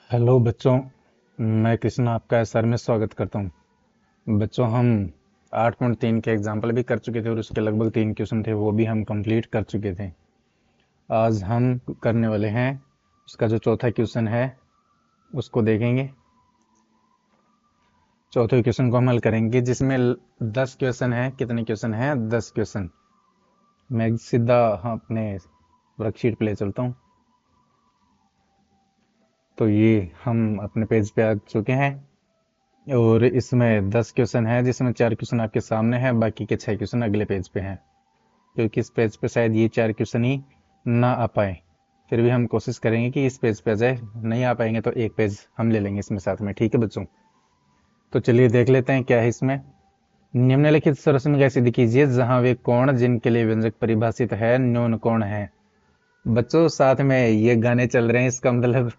Hello बच्चों। मैं कृष्ण आपका एसआर में स्वागत करता हूं। बच्चों, हम 8.3 के एग्जाम्पल भी कर चुके थे और उसके लगभग 3 क्वेश्चन थे, वो भी हम कंप्लीट कर चुके थे। आज हम करने वाले हैं उसका जो चौथा क्वेश्चन है उसको देखेंगे। चौथे क्वेश्चन को हम हल करेंगे जिसमें 10 क्वेश्चन है। कितने क्वेश्चन हैं? 10 क्वेश्चन। मैं सीधा अपने वर्कशीट पे ले चलता हूँ। तो ये हम अपने पेज पे आ चुके हैं और इसमें 10 क्वेश्चन है जिसमें 4 क्वेश्चन आपके सामने हैं, बाकी के 6 क्वेश्चन अगले पेज पे हैं, क्योंकि इस पेज पे शायद ये 4 क्वेश्चन ही ना आ पाए। फिर भी हम कोशिश करेंगे कि इस पेज पे आ जाए। नहीं आ पाएंगे तो एक पेज हम ले लेंगे इसमें साथ में। ठीक है बच्चों, तो चलिए देख लेते हैं क्या है इसमें। निम्नलिखित सरसम सिद्ध कीजिए जहां वे कोण जिनके लिए व्यंजक परिभाषित है न्यून कोण है। बच्चों, साथ में ये गाने चल रहे हैं, इसका मतलब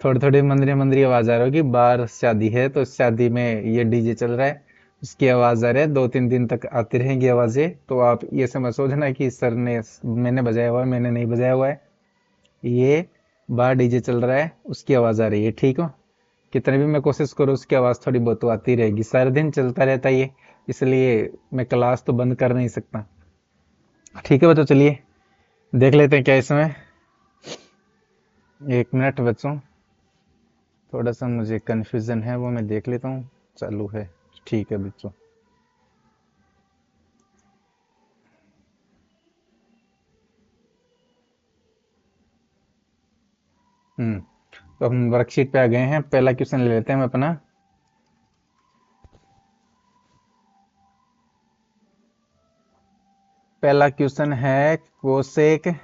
थोड़ी थोड़ी मंदरी मंदरी आवाज आ रही होगी। बाहर शादी है तो शादी में ये डीजे चल रहा है, उसकी आवाज आ रही है। 2-3 दिन तक आती रहेंगी आवाजें, तो आप ये समझ सोचना कि सर ने मैंने बजाया हुआ है, मैंने नहीं बजाया हुआ है। ये बाहर डीजे चल रहा है, उसकी आवाज आ रही है। ठीक हो? कितने भी मैं कोशिश करूँ उसकी आवाज थोड़ी बहुत तो आती रहेगी। सारे दिन चलता रहता है ये, इसलिए मैं क्लास तो बंद कर नहीं सकता। ठीक है बच्चों, चलिए देख लेते हैं क्या इसमें। 1 मिनट बच्चों, थोड़ा सा मुझे कंफ्यूजन है, वो मैं देख लेता हूँ। चालू है? ठीक है बच्चों। तो हम वर्कशीट पे आ गए हैं। पहला क्वेश्चन ले लेते हैं हम अपना। पहला क्वेश्चन है cosec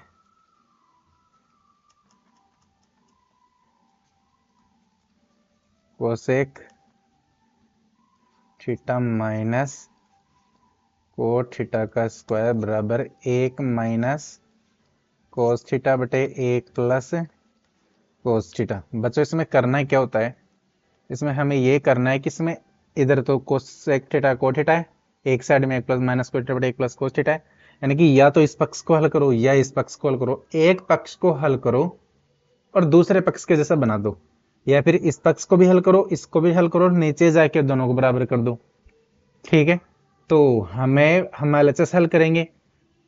cosec theta minus cot theta का स्क्वायर बराबर 1 - कोस थीटा बटे 1 + कोस थीटा। बच्चों, इसमें करना क्या होता है? इसमें हमें ये करना है कि इसमें इधर तो कोसेक थीटा कोट थीटा है, एक साइड में 1 + माइनस कोस थीटा बटे 1 + कोस थीटा है। यानी कि या तो इस पक्ष को हल करो या इस पक्ष को हल करो। एक पक्ष को हल करो और दूसरे पक्ष के जैसा बना दो, या फिर इस पक्ष को भी हल करो, इसको भी हल करो, नीचे जाके दोनों को बराबर कर दो। ठीक है, तो हम एलएचएस हल करेंगे।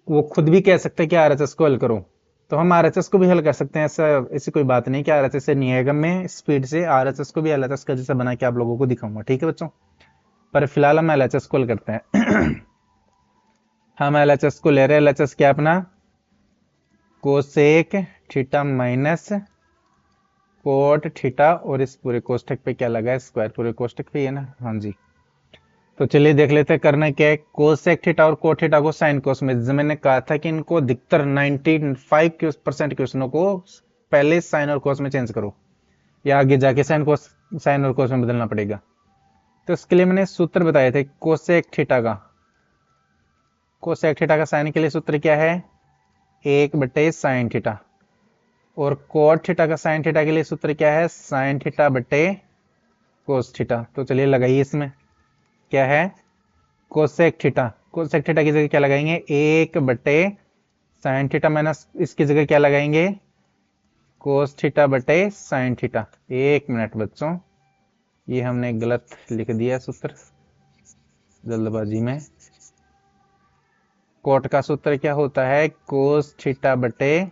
वो खुद भी कह सकते हैं कि आरएचएस को हल करो, तो हम आरएचएस को भी हल कर सकते हैं। ऐसा ऐसी कोई बात नहीं कि आरएचएस से नहीं आएगा। मैं स्पीड से आरएचएस को भी एलएचएस का जैसा बना के आप लोगों को दिखाऊंगा। ठीक है बच्चों, पर फिलहाल हम एलएचएस को हल करते हैं। हम एलएचएस को ले रहे हैं। एलएचएस क्या अपना? Cosec theta minus cot theta, और इस पूरे कोष्ठक पे क्या लगा है? स्क्वायर। पूरे कोष्ठक पे ही है ना? हाँ जी। तो चलिए देख लेते हैं करना क्या है। कोसेक थीटा और कोट थीटा को साइन कोस में, जैसे मैंने कहा था कि इनको अधिकतर 95% क्वेश्चनों को पहले साइन और कोस में चेंज करो, या आगे जाके साइन और कोस में बदलना पड़ेगा। तो इसके लिए मैंने सूत्र बताए थे। कोसेक थीटा का साइन के लिए सूत्र क्या है? 1/sin theta. और कोट थीटा का साइन थीटा के लिए सूत्र क्या है? साइन थीटा बटे कोस थीटा। तो चलिए लगाइए। इसमें क्या है? Cosec theta. कोसेक थीटा की जगह क्या लगाएंगे? 1/sin थीटा माइनस इसकी जगह क्या लगाएंगे? कोस थीटा बटे साइन थीटा। 1 मिनट बच्चों, ये हमने गलत लिख दिया सूत्र जल्दबाजी में। कोट का सूत्र क्या होता है? कोस थीटा बटे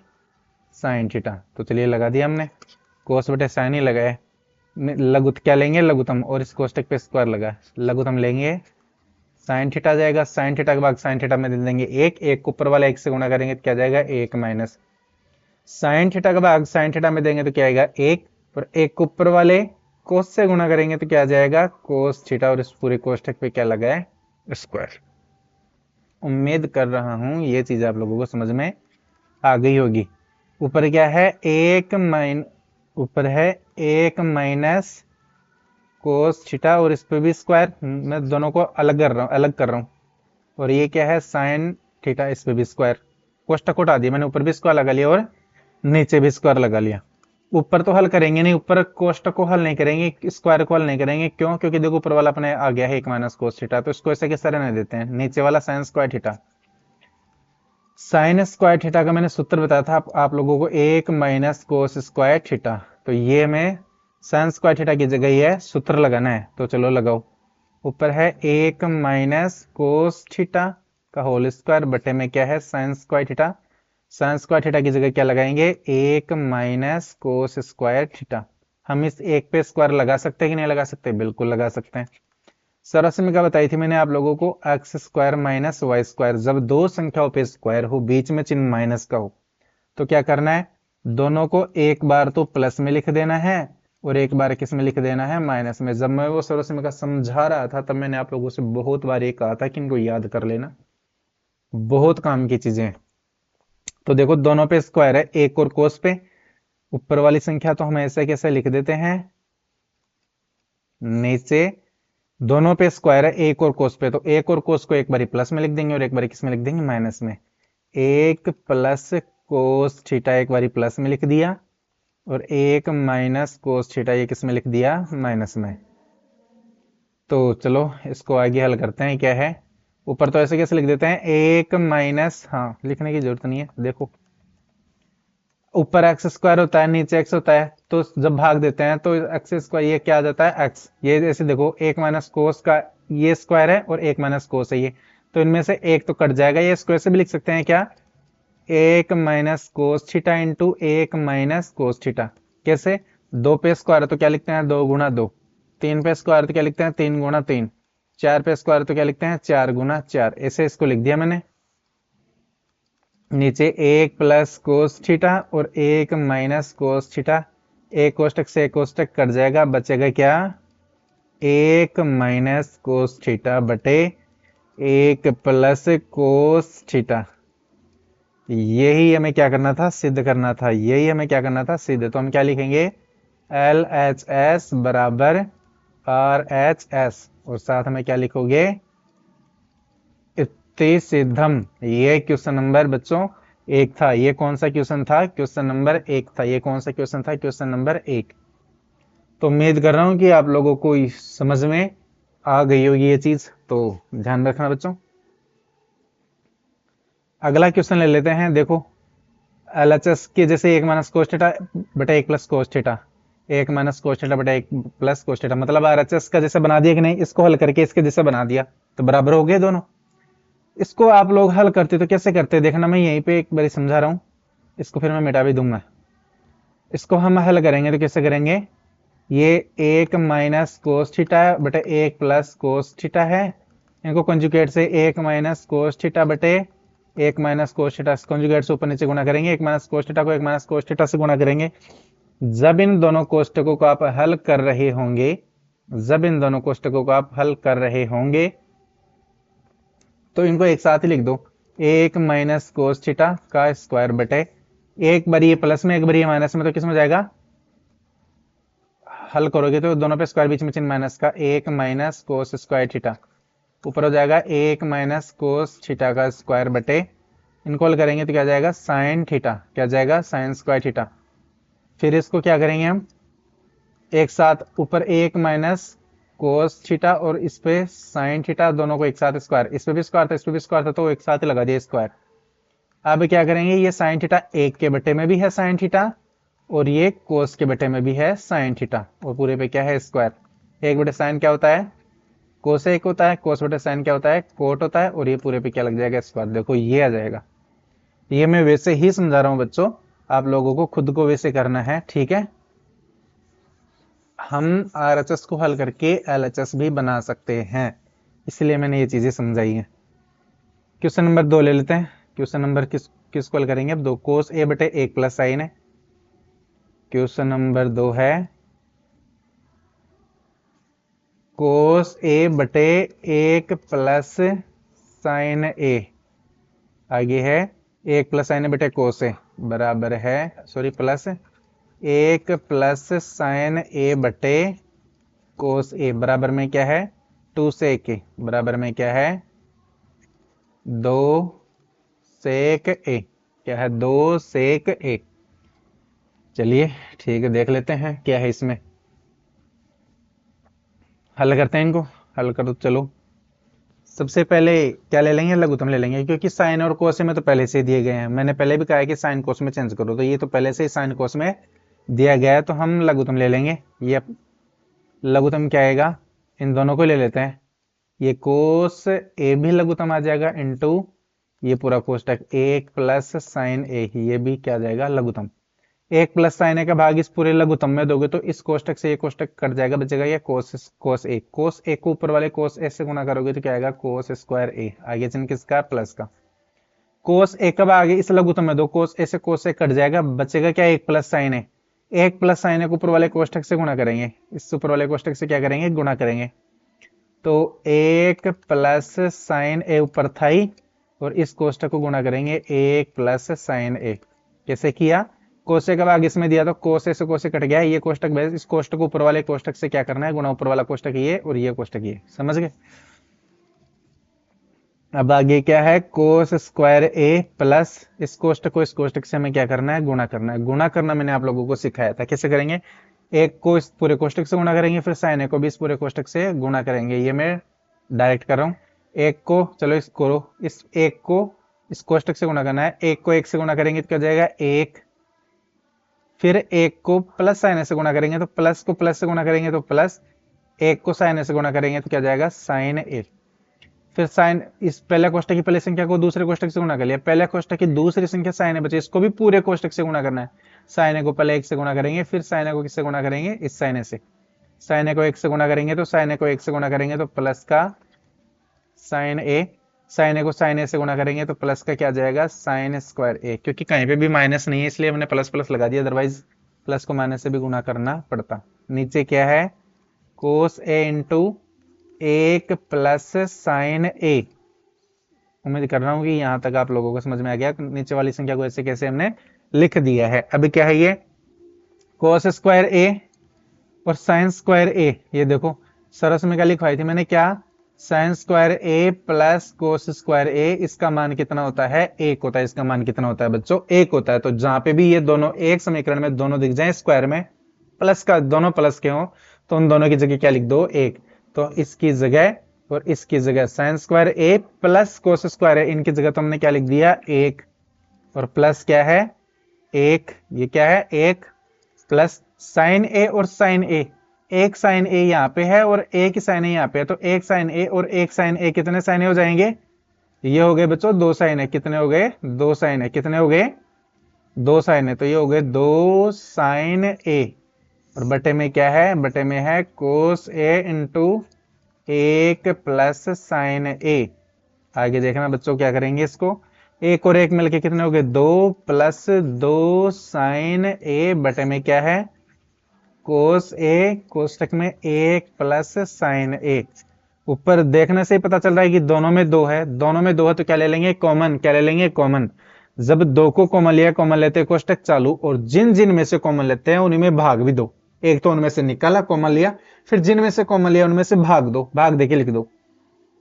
साइन थीटा। तो चलिए लगा दिया हमने। कोस बटे साइन ही लगाए। लघुत क्या लेंगे? लघुत्तम। और इस कोष्टक पे स्क्वायर लगा, लघुत्तम लेंगे। साइन थीटा जाएगा, साइन थीटा के बाद साइन थीटा में दे देंगे एक, एक को ऊपर वाला एक से गुणा करेंगे तो क्या जाएगा? 1 माइनस साइन थीटा का भाग साइन थीटा में देंगे तो क्या आएगा? 1, और एक को ऊपर वाले कोस से गुणा करेंगे तो क्या जाएगा? कोस थीटा। और इस पूरे कोष्टक पे क्या लगा है? स्क्वायर। उम्मीद कर रहा हूं ये चीज आप लोगों को समझ में आ गई होगी। ऊपर क्या है? ऊपर है 1 माइनस कोस थीटा, और इस पे भी स्क्वायर। मैं दोनों को अलग कर रहा हूं। और ये क्या है? साइन थीटा, इस पे भी स्क्वायर। कोष्टक हटा दिया मैंने, ऊपर भी स्क्वायर लगा लिया और नीचे भी स्क्वायर लगा लिया। ऊपर तो हल करेंगे नहीं, ऊपर कोष्टक को हल नहीं करेंगे, स्क्वायर को हल नहीं करेंगे। क्यों? क्योंकि देखो ऊपर वाला अपने आ गया है 1 माइनस कोस थीटा, तो इसको ऐसे किस तरह नहीं देते हैं? नीचे वाला sine square theta. Sine square theta का मैंने सूत्र बताया था आप लोगों को, 1 माइनस कोस स्क्वायर थीटा। तो ये मैं साइन स्क्वायर थीटा की जगह ये सूत्र लगाना है, तो चलो लगाओ। ऊपर है 1 माइनस कोस थीटा का होल स्क्वायर बटे में क्या है sine square theta. Sine square theta की जगह क्या लगाएंगे 1 माइनस कोस स्क्वायर थीटा। हम इस एक पे स्क्वायर लगा सकते हैं कि नहीं लगा सकते, बिल्कुल लगा सकते हैं। सरसमीका बताई थी मैंने आप लोगों को x square minus y square, जब दो संख्याओं पे स्क्वायर हो बीच में चिन्ह माइनस का हो तो क्या करना है, दोनों को एक बार तो प्लस में लिख देना है और एक बार किस में लिख देना है माइनस में। जब मैं वो सरसमीका समझा रहा था तब मैंने आप लोगों से बहुत बार ये कहा था कि इनको याद कर लेना, बहुत काम की चीजें हैं। तो देखो दोनों पे स्क्वायर है, एक और कोस पे, ऊपर वाली संख्या तो हम ऐसे कैसे लिख देते हैं, नीचे दोनों पे स्क्वायर है एक और कोस पे, तो एक और कोस को एक बारी प्लस में लिख देंगे और एक बारी किस में लिख देंगे माइनस में। एक प्लस कोस थीटा एक बारी प्लस में लिख दिया और एक माइनस कोस थीटा ये किस में लिख दिया माइनस में। तो चलो इसको आगे हल करते हैं। क्या है, ऊपर तो ऐसे कैसे लिख देते हैं एक माइनस, हाँ लिखने की जरूरत नहीं है, देखो ऊपर एक्स स्क्वायर होता है नीचे एक्स होता है, तो जब भाग देते हैं तो एक्स स्क्वायर ये क्या आ जाता है एक्स, ये जैसे देखो एक माइनस कोस का ये स्क्वायर है और एक माइनस कोस है ये, तो इनमें से एक तो कट जाएगा, ये स्क्वायर से भी लिख सकते हैं क्या, एक माइनस कोस थीटा इंटू एक माइनस कोस थीटा। कैसे, दो पे स्क्वायर तो क्या लिखते हैं दो गुना दो, तीन पे स्क्वायर तो क्या लिखते हैं तीन गुना तीन, चार पे स्क्वायर तो क्या लिखते हैं चार गुना चार, ऐसे इसको लिख दिया मैंने। नीचे एक प्लस कोस थीटा और एक माइनस कोस थीटा, एक कोष्टक से एक कोष्टक कट जाएगा, बचेगा क्या एक माइनस कोस थीटा बटे एक प्लस कोस थीटा। यही हमें क्या करना था सिद्ध करना था, यही हमें क्या करना था सिद्ध। तो हम क्या लिखेंगे एल एच एस बराबर आर एच एस, और साथ में क्या लिखोगे इति सिद्धम। ये क्वेश्चन नंबर बच्चों एक था, ये कौन सा क्वेश्चन था, क्वेश्चन नंबर एक था, ये कौन सा क्वेश्चन था क्वेश्चन नंबर एक। तो उम्मीद कर रहा हूं कि आप लोगों को समझ में आ गई होगी ये चीज, तो ध्यान रखना बच्चों। अगला क्वेश्चन ले लेते हैं, देखो एलएचएस के जैसे एक माइनस कोस थीटा बटा एक प्लस कोस थीटा, एक माइनस कोस थीटा बटा एक प्लस कोस थीटा, मतलब आरएचएस का जैसे बना दिया कि नहीं, इसको हल करके इसके जैसे बना दिया तो बराबर हो गए दोनों। इसको आप लोग हल करते तो कैसे करते देखना, मैं यहीं पे एक बार समझा रहा हूं, इसको फिर मैं मिटा भी दूंगा। इसको हम हल करेंगे तो कैसे करेंगे, ये एक माइनस कोस थीटा बटे एक प्लस कोस थीटा है, इनको कंजुगेट से एक माइनस कोस थीटा बटे एक माइनस कोस थीटा कंजुगेट से ऊपर नीचे गुणा करेंगे, एक माइनस कोस थीटा को एक माइनस कोस थीटा से गुणा करेंगे। जब इन दोनों कोष्टकों को आप हल कर रहे होंगे, जब इन दोनों कोष्टकों को आप हल कर रहे होंगे तो इनको एक साथ ही लिख दो, एक माइनस कोस थीटा का स्क्वायर बटे एक बार ये प्लस में एक बार ये माइनस में, तो किस में जाएगा, हल करोगे तो दोनों पे स्क्वायर बीच में चिन्ह माइनस का, एक माइनस कोस स्क्वायर थीटा ऊपर हो जाएगा एक माइनस कोस थीटा का स्क्वायर बटे, इनको हल करेंगे तो क्या जाएगा साइन थीटा, क्या जाएगा साइन स्क्वायर थीटा। फिर इसको क्या करेंगे हम एक साथ ऊपर एक माइनस कोस थीटा और इस पे साइन थीटा, दोनों को एक साथ स्क्वायर, इस पे भी स्क्वायर था इस पे भी स्क्वायर था तो एक साथ ही लगा दिया स्क्वायर। अब क्या करेंगे, ये साइन थीटा एक के बटे में भी है साइन थीटा और ये कोस के बटे में भी है साइन थीटा, और पूरे पे क्या है स्क्वायर। एक बटे साइन क्या होता है कोस एक होता है, कोस बटे साइन क्या होता है कोट होता है, और ये पूरे पे क्या लग जाएगा स्क्वायर। देखो ये आ जाएगा, ये मैं वैसे ही समझा रहा हूं बच्चों, आप लोगों को खुद को वैसे करना है, ठीक है। हम आरएचएस को हल करके एलएचएस भी बना सकते हैं, इसलिए मैंने ये चीजें समझाई हैं। क्वेश्चन नंबर 2 ले लेते हैं। क्वेश्चन नंबर किसको हल करेंगे अब, दो कोस ए बटे एक प्लस साइन है। क्वेश्चन नंबर 2 है कोस ए बटे एक प्लस साइन ए, आगे है एक प्लस साइन ए बटे कोस ए बराबर है, सॉरी प्लस एक प्लस साइन ए बटे कोस ए बराबर में क्या है 2 सेक ए, बराबर में क्या है 2 सेक ए, क्या है 2 सेक ए। चलिए ठीक है देख लेते हैं क्या है इसमें, हल करते हैं इनको, हल करो चलो। सबसे पहले क्या ले लेंगे लघुत्तम ले लेंगे, क्योंकि साइन और कोस में तो पहले से दिए गए हैं, मैंने पहले भी कहा है कि साइन कोस में चेंज करो, तो ये तो पहले से ही साइन कोस में दिया गया है, तो हम लघुत्तम ले लेंगे। ये लघुत्तम क्या आएगा, इन दोनों को ले लेते हैं, ये कोस ए भी लघुत्तम आ जाएगा इनटू ये पूरा कोष्टक 1 प्लस साइन ए, ये भी क्या आ जाएगा लघुत्तम। 1 प्लस साइन ए का भाग इस पूरे लघुत्तम में दोगे तो इस कोष्टक से ये कोष्टक कट जाएगा, बचेगा ये कोस ए को ऊपर वाले कोस ए से गुणा करोगे तो क्या आएगा कोस स्क्वायर ए, आगे चिन्ह किसका प्लस का। कोस ए कब आगे इस लघुत्तम में दो, कोस ए से कोस ए कट जाएगा, बचेगा क्या 1 प्लस साइन ए। 1 प्लस साइन ए को ऊपर वाले कोष्टक से गुणा करेंगे, इस ऊपर वाले कोष्टक से क्या करेंगे गुणा करेंगे, तो 1 प्लस साइन ए ऊपर था ही और इस कोष्टक को गुणा करेंगे 1 प्लस साइन ए। कैसे किया, कोस ए का भाग इसमें दिया तो कोस ए से कोस ए कट गया, ये कोष्टक बेस इस कोष्टक को ऊपर वाले कोष्टक से क्या करना है गुणा, ऊपर वाला कोष्टक ये और ये कोष्टक ये, समझ गए। अब आगे क्या है कोस स्क्वायर ए प्लस इस कोष्टक को इस कोष्टक से हमें क्या करना है गुणा करना है। गुणा करना मैंने आप लोगों को सिखाया था, कैसे करेंगे, एक को इस पूरे कोष्टक से गुणा करेंगे, फिर साइन ए को भी इस पूरे कोष्टक से गुणा करेंगे, ये मैं डायरेक्ट कर रहा हूं। एक को चलो इसको इस एक को इस कोष्टक से गुणा करना है, एक को एक से गुणा करेंगे तो क्या जाएगा एक, फिर एक को प्लस साइन ए से गुणा करेंगे तो प्लस को प्लस से गुणा करेंगे तो प्लस, एक को साइन ए से गुणा करेंगे तो क्या जाएगा साइन ए, फिर साइन इस पहले कोष्टक की पहली संख्या को दूसरे कोष्टक से गुणा कर लिया, पहले कोष्टक की दूसरी संख्या साइन ए बचे, इसको भी पूरे कोष्टक से गुणा करना है। साइन ए को पहले 1 से गुणा करेंगे, फिर साइन ए को किससे गुणा करेंगे इस साइन ए से, साइन ए को 1 से गुणा करेंगे तो साइन ए को 1 से गुणा करेंगे तो प्लस का साइन ए, साइन ए को साइन ए से गुणा करेंगे तो प्लस का क्या जाएगा साइन स्क्वायर ए, क्योंकि कहीं पे भी माइनस नहीं है इसलिए हमने प्लस प्लस लगा दिया, अदरवाइज प्लस को माइनस से भी गुणा करना पड़ता। नीचे क्या है कोस ए इंटू 1 प्लस साइन ए। उम्मीद कर रहा हूं कि यहां तक आप लोगों को समझ में आ गया, नीचे वाली संख्या को ऐसे कैसे हमने लिख दिया है। अभी क्या है ये कोस स्क्वायर ए और साइन स्क्वायर ए, ये देखो सरस में क्या लिखवाई थी मैंने, क्या साइन स्क्वायर ए प्लस कोस स्क्वायर ए, इसका मान कितना होता है 1 होता है, इसका मान कितना होता है बच्चों 1 होता है। तो जहां पे भी ये दोनों एक समीकरण में दोनों दिख जाए स्क्वायर में प्लस का, दोनों प्लस के हो तो उन दोनों की जगह क्या लिख दो 1, तो इसकी जगह और इसकी जगह साइन स्क्वायर ए प्लस कोस स्क्वायर ए, इनकी जगह तो हमने क्या लिख दिया 1 और प्लस क्या है 1, ये क्या है 1 प्लस साइन ए और साइन ए, एक साइन ए यहाँ पे है और एक साइन ए यहाँ पे है, तो एक साइन ए और एक साइन ए कितने साइन ए हो जाएंगे, ये हो गए बच्चों 2 साइन ए, कितने हो गए 2 साइन ए, कितने हो गए 2 साइन ए, तो ये हो गए 2 साइन ए और बटे में क्या है, बटे में है कोस ए इंटू 1 प्लस साइन ए। आगे देखना बच्चों क्या करेंगे इसको, एक और एक मिलके कितने हो गए 2 प्लस 2 साइन ए बटे में क्या है कोस ए, कोष्टक में 1 प्लस साइन ए। ऊपर देखने से ही पता चल रहा है कि दोनों में 2 है, दोनों में 2 है तो क्या ले लेंगे कॉमन, क्या ले लेंगे कॉमन। जब 2 को कॉमन लिया कॉमन लेते हैं कोष्टक चालू, और जिन जिन में से कॉमन लेते हैं उन्हीं में भाग भी दो, एक तो उनमें से निकाला कॉमन लिया, फिर जिन में से कॉमन लिया उनमें से भाग दो, भाग देके लिख दो।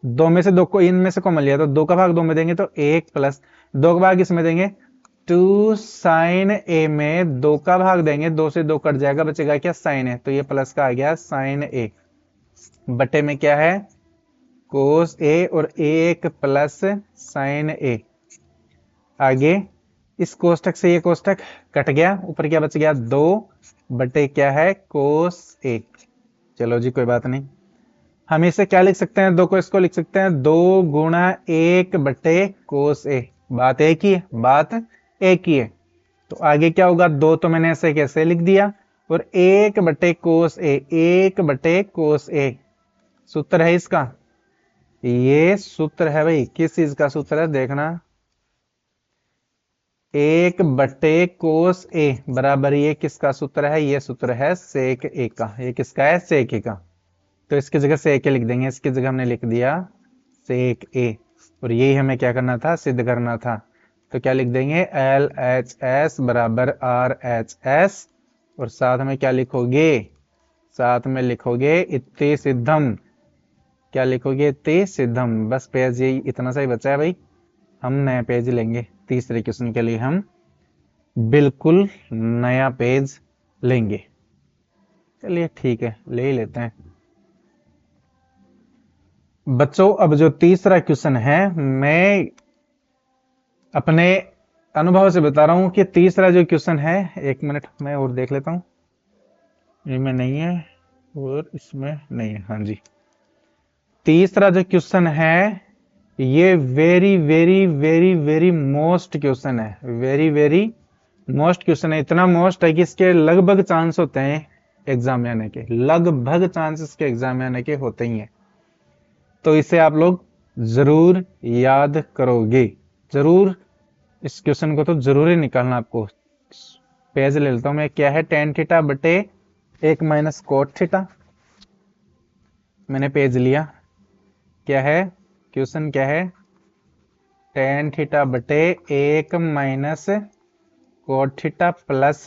2 में से 2 को इनमें से कॉमन लिया तो 2 का भाग 2 में देंगे तो 1 प्लस 2 का भाग इसमें देंगे 2 साइन ए में 2 का भाग देंगे, 2 से 2 कट जाएगा, बचेगा क्या साइन ए, तो ये प्लस का आ गया साइन ए बटे में क्या है कोस ए और 1 प्लस साइन ए। आगे इस कोष्टक से ये कोष्टक कट गया, ऊपर क्या बच गया 2 बटे क्या है कोस ए। चलो जी कोई बात नहीं, हम इसे क्या लिख सकते हैं 2 को इसको लिख सकते हैं 2 गुणा 1 बटे कोस ए, बात एक ही है, बात एक ही है। तो आगे क्या होगा 2 तो मैंने ऐसे कैसे लिख दिया और 1 बटे कोस ए, 1 बटे कोस ए सूत्र है इसका, ये सूत्र है भाई, किस चीज का सूत्र है देखना, 1 बटे कोस ए बराबर ये किसका सूत्र है, ये सूत्र है सेक ए का, ये किसका है सेक ए का। तो इसकी जगह सेक ए लिख देंगे, इसकी जगह हमने लिख दिया सेक ए, और यही हमें क्या करना था सिद्ध करना था। तो क्या लिख देंगे एल एच एस बराबर आर एच एस, और साथ में क्या लिखोगे, साथ में लिखोगे इत्ते सिद्धम, क्या लिखोगे इत्ते सिद्धम। बस पेज यही इतना सा ही बचा है भाई, हम नया पेज लेंगे, तीसरे क्वेश्चन के लिए हम बिल्कुल नया पेज लेंगे। चलिए ठीक है ले ही लेते हैं बच्चों। अब जो तीसरा क्वेश्चन है, मैं अपने अनुभव से बता रहा हूं कि तीसरा जो क्वेश्चन है, 1 मिनट मैं और देख लेता हूं। इनमें नहीं है और इसमें नहीं है। हाँ जी, तीसरा जो क्वेश्चन है ये very very very very most question है, वेरी वेरी मोस्ट क्वेश्चन है। इतना मोस्ट है कि इसके लगभग चांस होते हैं एग्जाम में आने के, लगभग चांस इसके एग्जाम में आने के होते ही हैं। तो इसे आप लोग जरूर याद करोगे, जरूर इस क्वेश्चन को तो जरूर ही निकालना आपको। पेज ले लेता हूं मैं। क्या है, टेन थीटा बटे 1 - कोट थीटा। मैंने पेज लिया। क्या है क्वेश्चन, क्या है, टेन थीटा बटे 1 - cot theta plus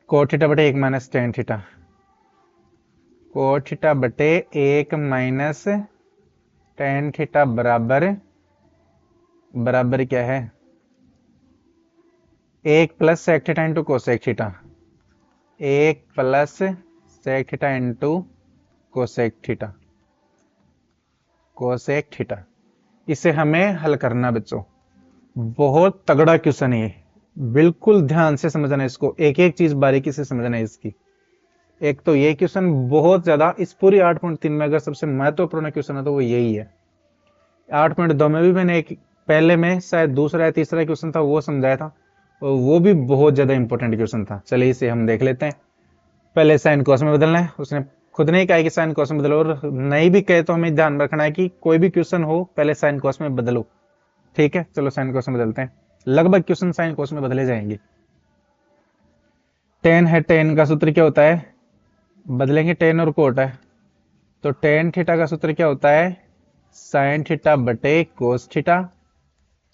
cot theta बटे 1 - टेन थीटा। कोट थीटा बटे 1 - टेन थीटा बराबर बराबर क्या है, 1 + sec theta into cosec theta. 1 + sec theta into cosec theta, cosec theta. इसे हमें हल करना बच्चों। बहुत तगड़ा क्वेश्चन है ये, बिल्कुल ध्यान से समझना है इसको, एक एक चीज बारीकी से समझना है इसकी। एक तो ये क्वेश्चन बहुत ज्यादा, इस पूरी 8.3 में अगर सबसे महत्वपूर्ण क्वेश्चन है तो वो यही है। 8.2 में भी मैंने एक पहले में शायद दूसरा या तीसरा क्वेश्चन था वो समझाया था, और वो भी बहुत ज्यादा इंपॉर्टेंट क्वेश्चन था। चलिए इसे हम देख लेते हैं। पहले साइन कॉस में बदलना है, उसने खुद नहीं कहा कि साइन कॉस में बदलो, और नहीं भी कहे तो हमें ध्यान रखना है कि कोई भी क्वेश्चन हो पहले साइन कॉस में बदलो। ठीक है, चलो साइन कॉस में बदलते हैं। लगभग क्वेश्चन साइन कॉस में बदले जाएंगे। टेन है, टेन का सूत्र क्या होता है, बदलेंगे, टेन और कोट है तो टेन थीटा का सूत्र क्या होता है, साइन थीटा बटे कोस थीटा,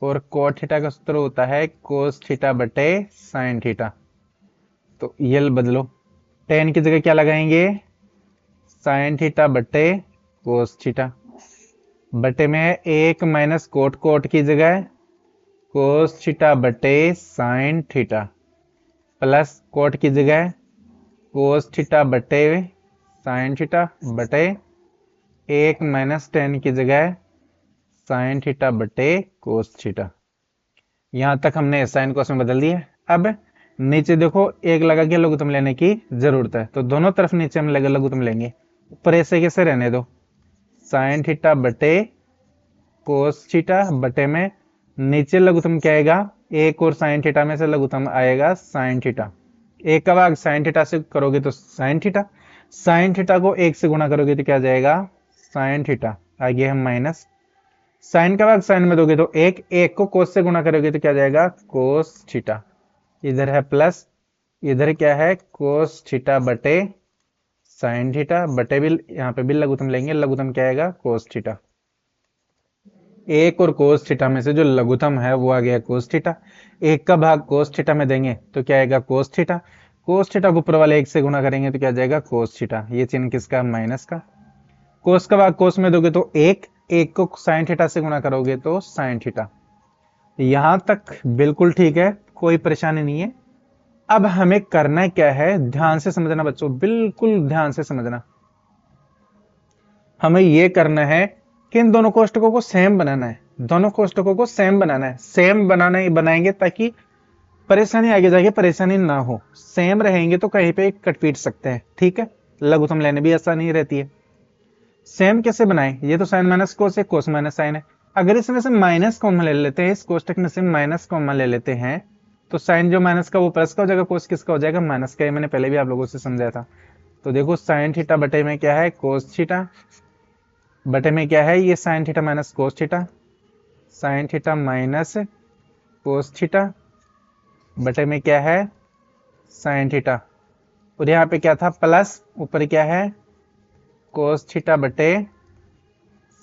और कोट थीटा का सूत्र होता है कोस थीटा बटे साइन थीटा। तो ये बदलो, टेन की जगह क्या लगाएंगे, साइन थीटा बटे कोस थीटा, बटे में 1 - कोट की जगह कोस थीटा बटे साइन थीटा, प्लस कोट की जगह कोस थीटा बटे साइन थीटा, बटे 1 - टेन की जगह साइन थीटा बटे कोस थीटा। यहां तक हमने साइन कोस में बदल दिया। अब नीचे देखो, एक लगा के लघुत्तम लेने की जरूरत है, तो दोनों तरफ नीचे हम लघुत्तम लेंगे। ऊपर ऐसे कैसे रहने दो, साइन थीटा बटे कोस थीटा, बटे में नीचे लघुत्तम क्या आएगा, एक और साइन थीटा में से लघुत्तम आएगा साइन थीटा। एक का भाग साइन थीटा से करोगे तो साइन थीटा, साइन थीटा को एक से गुणा करोगे तो क्या जाएगा, साइन थीटा। आगे हम माइनस, साइन का भाग साइन में दोगे तो एक, एक को कोस से गुणा करोगे तो क्या जाएगा, कोस थीटा। इधर है प्लस, इधर क्या है, कोस थीटा बटे साइन थीटा, बटे भी यहाँ पे भी लघुत्तम लेंगे, लघुत्तम क्या आएगा, कोस थीटा। एक और कोस थीटा में से जो लघुत्तम है वो आ गया कोस थीटा। एक का भाग कोस थीटा में देंगे तो क्या आएगा, कोस थीटा। कोस थीटा को ऊपर वाले एक से गुणा करेंगे तो क्या जाएगा, कोस थीटा। ये चिन्ह किसका, माइनस का। कोस का भाग कोस में दोगे तो एक, एक को साइन थीटा से गुणा करोगे तो साइन थीटा। यहां तक बिल्कुल ठीक है, कोई परेशानी नहीं है। अब हमें करना क्या है, ध्यान से समझना बच्चों, बिल्कुल ध्यान से समझना। हमें यह करना है कि इन दोनों कोष्टकों को सेम बनाना है, दोनों कोष्टकों को सेम बनाना है। सेम बनाना बनाएंगे ताकि परेशानी आगे जाके परेशानी ना हो। सेम रहेंगे तो कहीं पे कट पीट सकते हैं, ठीक है, लघुत्तम लेने भी आसानी रहती है। सेम कैसे बनाए, ये तो साइन माइनस कोस है, कोस माइनस साइन है। अगर इसमें से माइनस कॉमन ले लेते हैं, इस कोष्टक में से माइनस कॉमन ले लेते हैं, तो साइन जो माइनस का वो प्लस का हो जाएगा, कोस किसका हो जाएगा, माइनस का। ये मैंने पहले भी आप लोगों से समझाया था। तो देखो साइन थीटा बटे में क्या है, कोस थीटा, बटे में क्या है, ये sign theta minus cos theta, sine theta minus cos theta, बटे में क्या है, साइन थीटा, और यहाँ पे क्या था, प्लस, ऊपर क्या है, कोस थीटा बटे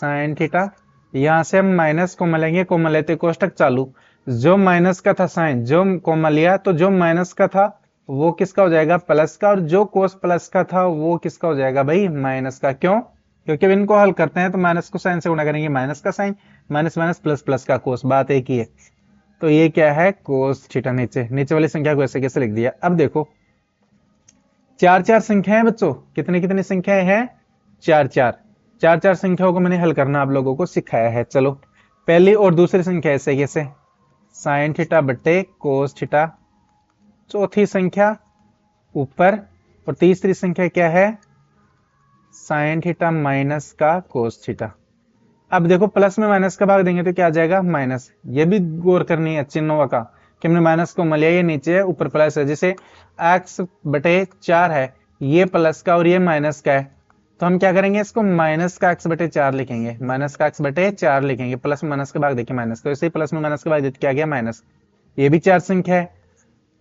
साइन थीटा। यहां से हम माइनस कॉमन लेंगे, कॉमन लेते कोष्टक चालू, जो माइनस का था साइन, जो कॉमन लिया तो जो माइनस का था वो किसका हो जाएगा, प्लस का, और जो कोस प्लस का था वो किसका हो जाएगा भाई, माइनस का। क्यों, क्योंकि अब इनको हल करते हैं तो माइनस को साइन से गुणा करेंगे, माइनस का sine, minus minus plus, plus का कोस, बात एक ही है। तो ये क्या है, कोस थीटा। नीचे नीचे वाली संख्या को ऐसे कैसे लिख दिया। अब देखो, चार चार संख्याएं बच्चों, कितनी कितनी संख्याएं हैं, चार चार। चार चार संख्याओं को मैंने हल करना आप लोगों को सिखाया है। चलो पहली और दूसरी संख्या ऐसे कैसे, साइन थीटा बटे कोस थीटा। चौथी संख्या ऊपर, और तीसरी संख्या क्या है, साइन थीटा माइनस का कोस थीटा। अब देखो प्लस में माइनस का भाग देंगे तो क्या आ जाएगा, माइनस। ये भी गौर करनी है चिन्हों का कि हमने माइनस को लिया, ये नीचे है ऊपर प्लस है। जैसे एक्स बटे 4 है, ये प्लस का और ये माइनस का है, तो हम क्या करेंगे, इसको माइनस का एक्स बटे 4 लिखेंगे, माइनस का एक्स बटे 4 लिखेंगे। प्लस में माइनस का भाग देखिए माइनस, तो ऐसे ही प्लस में माइनस का भाग देते क्या गया, माइनस। ये भी 4 संख्या है,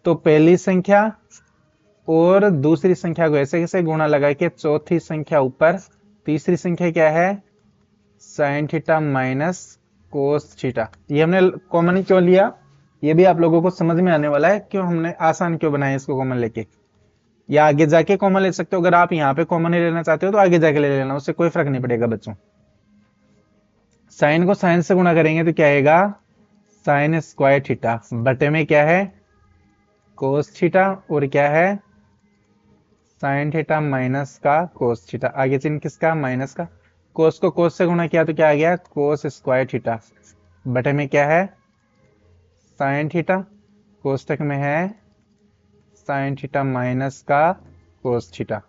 तो पहली संख्या और दूसरी संख्या को ऐसे कैसे गुणा लगा के चौथी संख्या ऊपर, तीसरी संख्या क्या है, sine theta minus cos theta. ये हमने कॉमन क्यों लिया, ये भी आप लोगों को समझ में आने वाला है, क्यों हमने आसान क्यों बनाया इसको कॉमन लेके। या आगे जाके कॉमन ले सकते हो, अगर आप यहाँ पे कॉमन नहीं लेना चाहते हो तो आगे जाके ले लेना, उससे कोई फर्क नहीं पड़ेगा बच्चों। साइन को साइन से गुणा करेंगे तो क्या आएगा, साइन स्क्वायर थीटा बटे में क्या है, कोस थीटा, और क्या है, साइन थीटा माइनस का कोस थीटा। आगे चिन्ह किसका, माइनस का। कोस को कोस से गुणा किया तो क्या आ गया, कोस स्क्वायर थीटा बटे में क्या है, साइन थीटा, कोष्टक में है साइन थीटा माइनस का कोस थीटा।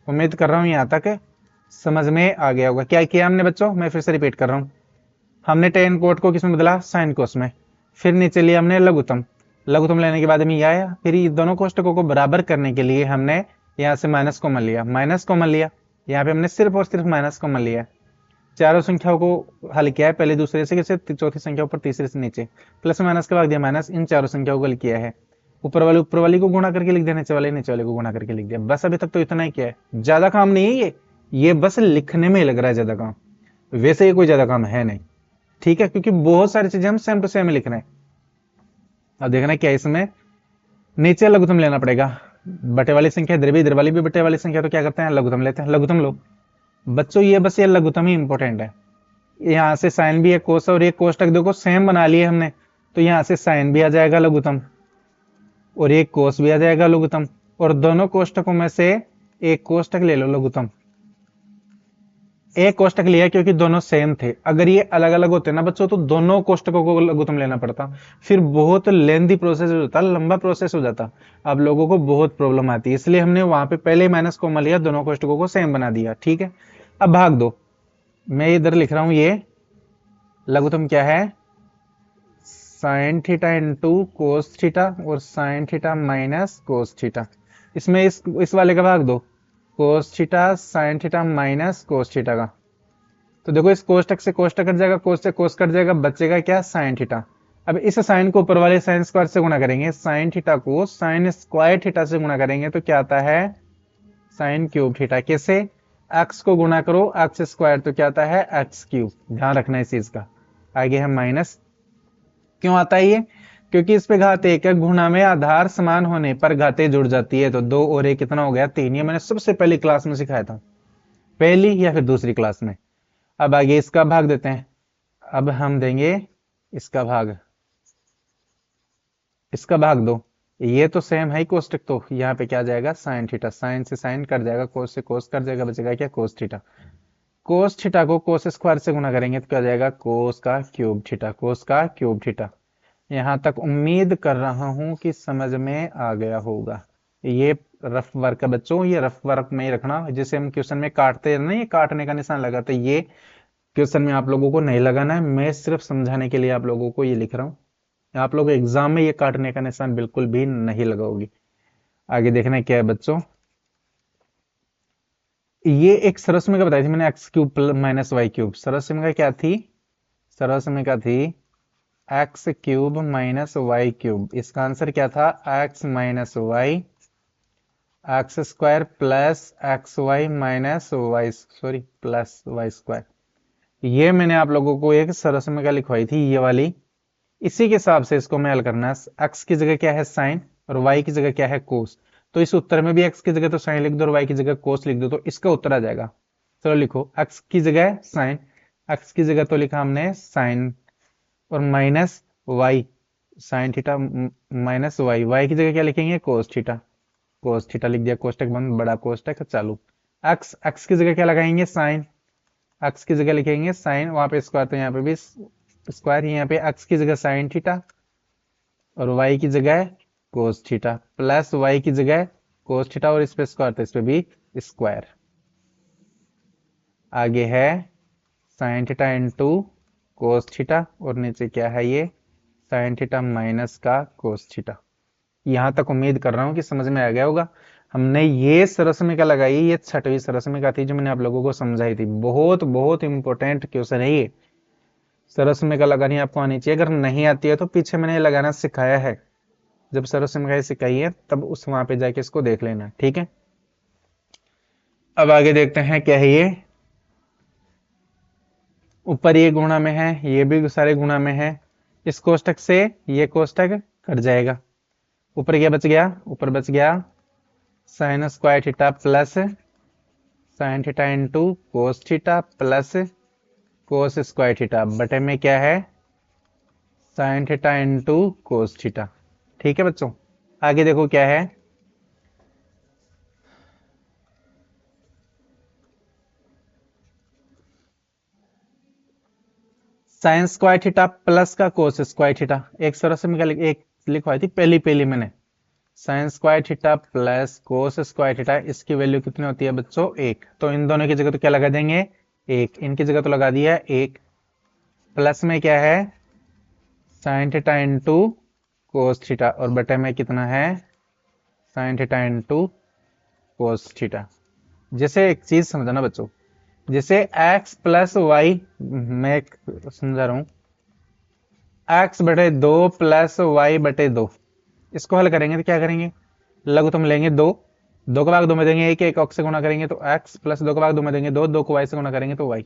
उम्मीद कर रहा हूं यहां तक समझ में आ गया होगा। क्या किया हमने बच्चों, मैं फिर से रिपीट कर रहा हूं। हमने टेन कोट को किसमें बदला, साइन कोस में। फिर नीचे लिया हमने लघुत्तम, लघुत्तम लेने के बाद में ये आया। फिर ये दोनों कोष्टकों को बराबर करने के लिए हमने यहाँ से माइनस कॉमन लिया, माइनस कॉमन लिया, यहाँ पे हमने सिर्फ और सिर्फ माइनस कॉमन लिया। चारों संख्याओं को हल किया है, पहले दूसरे से कैसे, चौथी संख्या ऊपर तीसरे से नीचे, प्लस माइनस का भाग दिया माइनस, इन चारों संख्याओं को हल किया है। ऊपर वाली को गुणा करके लिख दिया, नीचे वाले को गुणा करके लिख दिया। बस अभी तक तो इतना ही किया है, ज्यादा काम नहीं है ये बस लिखने में लग रहा है ज्यादा काम, वैसे ये कोई ज्यादा काम है नहीं, ठीक है, क्योंकि बहुत सारी चीजें हम सेम टू सेम लिख रहे हैं। अब देखना क्या है इसमें, नीचे लघुत्तम लेना पड़ेगा। बटे वाली संख्या इधर वाली भी बटे वाली संख्या, तो क्या करते हैं, लघुत्तम लेते हैं, लघुत्तम लो बच्चों। ये बस ये लघुत्तम ही इंपॉर्टेंट है। यहाँ से साइन भी है, कोस और ये कोष्टक देखो सेम बना लिए हमने, तो यहाँ से साइन भी आ जाएगा लघुत्तम और एक कोस भी आ जाएगा लघुत्तम, और दोनों कोष्टकों में से एक कोष्टक ले लो लघुत्तम। एक कोष्टक लिया क्योंकि दोनों सेम थे, अगर ये अलग अलग होते ना बच्चों तो दोनों कोष्टकों को लघुत्तम लेना पड़ता, फिर बहुत लेंदी प्रोसेस हो जाता, लंबा प्रोसेस हो जाता, अब लोगों को बहुत प्रॉब्लम आती है। इसलिए हमने वहां पे पहले माइनस कॉमन लिया, दोनों कोष्टकों को सेम बना दिया, ठीक है। अब भाग दो, मैं इधर लिख रहा हूं, ये लघुत्तम क्या है, sine theta into cos theta और sine theta minus cos theta. इसमें इस वाले का भाग दो, cos theta sine theta minus cos theta का। तो देखो इस कोष्टक से कोष्टक कट जाएगा, कोस से कोस कट जाएगा, बचेगा क्या, साइन थीटा। अब इस साइन को ऊपर वाले साइन स्क्वायर से गुणा करेंगे, साइन थीटा को साइन स्क्वायर थीटा से गुणा करेंगे तो क्या आता है, साइन क्यूब थीटा। कैसे, एक्स को गुणा करो एक्स स्क्वायर तो क्या आता है, एक्स क्यूब। ध्यान रखना इस चीज का। आगे है माइनस, क्यों आता है ये, क्योंकि इस पे घात एक है, गुणा में आधार समान होने पर घातें जुड़ जाती है, तो दो और एक कितना हो गया, 3। ये मैंने सबसे पहली क्लास में सिखाया था, पहली या फिर दूसरी क्लास में। अब आगे इसका भाग देते हैं, अब हम देंगे इसका भाग, इसका भाग दो। ये तो सेम है ही कोष्टक, तो यहाँ पे क्या जाएगा, साइन थीटा, साइन से साइन कट जाएगा, कोस से कोस कट जाएगा, बचेगा क्या, कोस थीटा। कोस थीटा को कोस स्क्वायर से गुणा करेंगे तो क्या जाएगा, कोस का क्यूब थीटा, कोस का क्यूब थीटा। यहां तक उम्मीद कर रहा हूं कि समझ में आ गया होगा। ये रफ वर्क है बच्चों, ये रफ वर्क में ही रखना, जिसे हम क्वेश्चन में काटते हैं ना, ये काटने का निशान लगाते, ये क्वेश्चन में आप लोगों को नहीं लगाना है, मैं सिर्फ समझाने के लिए आप लोगों को ये लिख रहा हूँ। आप लोग एग्जाम में ये काटने का निशान बिल्कुल भी नहीं लगाओगी। आगे देखना है क्या है बच्चों, ये एक सरल का बताई थी मैंने, x cube minus y cube. सरल का क्या थी, सरल का थी x cube minus y cube. इसका आंसर क्या था, x minus y, x square plus x y minus y, sorry plus y square. ये मैंने आप लोगों को एक सरल का लिखवाई थी, ये वाली। इसी के हिसाब से इसको मैं हल करना है। एक्स की जगह क्या है, साइन, और वाई की जगह क्या है, कोस। तो इस उत्तर में भी एक्स की जगह तो साइन लिख दो और वाई की जगह कोस लिख दो, तो इसका उत्तर आ जाएगा। चलो लिखो, एक्स की जगह साइन, एक्स की जगह तो लिखा हमने साइन, और minus y, sine theta minus y, y की जगह क्या लिखेंगे, कोस थीटा, कोस थीटा लिख दिया, कोष्टक बंद, बड़ा कोष्टक चालू। एक्स, एक्स की जगह क्या लगाएंगे, साइन, एक्स की जगह लिखेंगे साइन, वहां पे स्क्वायर तो यहाँ पे भी स्क्वायर, यहाँ पे एक्स की जगह साइन थीटा और वाई की जगह कोस थीटा, प्लस वाई की जगह कोस थीटा और इस पे स्क्वायर तो इस पे भी स्क्वायर। आगे है sine theta into cos theta और नीचे क्या है ये साइन थीटा माइनस का कोस थीटा। यहां तक उम्मीद कर रहा हूं कि समझ में आ गया होगा। हमने ये सरसमिका लगाई, ये 6वीं सरसमिका थी जो मैंने आप लोगों को समझाई थी। बहुत बहुत इंपॉर्टेंट क्वेश्चन है ये। सरसमिका लगानी आपको आनी चाहिए, अगर नहीं आती है तो पीछे मैंने ये लगाना सिखाया है, जब सरसमिका सिखाई है तब उस वहां पे जाके इसको देख लेना, ठीक है। अब आगे देखते हैं क्या है ये। ऊपर ये गुणा में है, ये भी सारे गुणा में है। इस कोष्टक से ये कोष्टक कट जाएगा। ऊपर क्या बच गया, ऊपर बच गया sine square theta plus sign theta into cos theta plus cos square theta बटे में क्या है sine theta into cos theta. ठीक है बच्चों, आगे देखो क्या है। साइन स्क्वायर थीटा प्लस का कोस स्क्वायर थीटा, एक सरसमिका एक लिखवाई थी पहली पहली मैंने। Sine square theta plus cos square theta, इसकी वैल्यू कितनी होती है बच्चों 1। तो इन दोनों की जगह तो क्या लगा देंगे 1, इनकी जगह तो लगा दिया 1। प्लस में क्या है sine theta into cos theta और बटे में कितना है sine theta into cos theta. जैसे एक चीज समझना बच्चों, जैसे x प्लस वाई, मैं समझा रहा हूं, x बटे 2 प्लस वाई बटे 2, इसको हल करेंगे तो क्या करेंगे, लघुत्तम लेंगे 2, 2 का भाग 2 में देंगे 1, 1 से गुणा करेंगे तो x प्लस 2 का भाग 2 में देंगे 2, 2 को y से गुणा करेंगे तो y।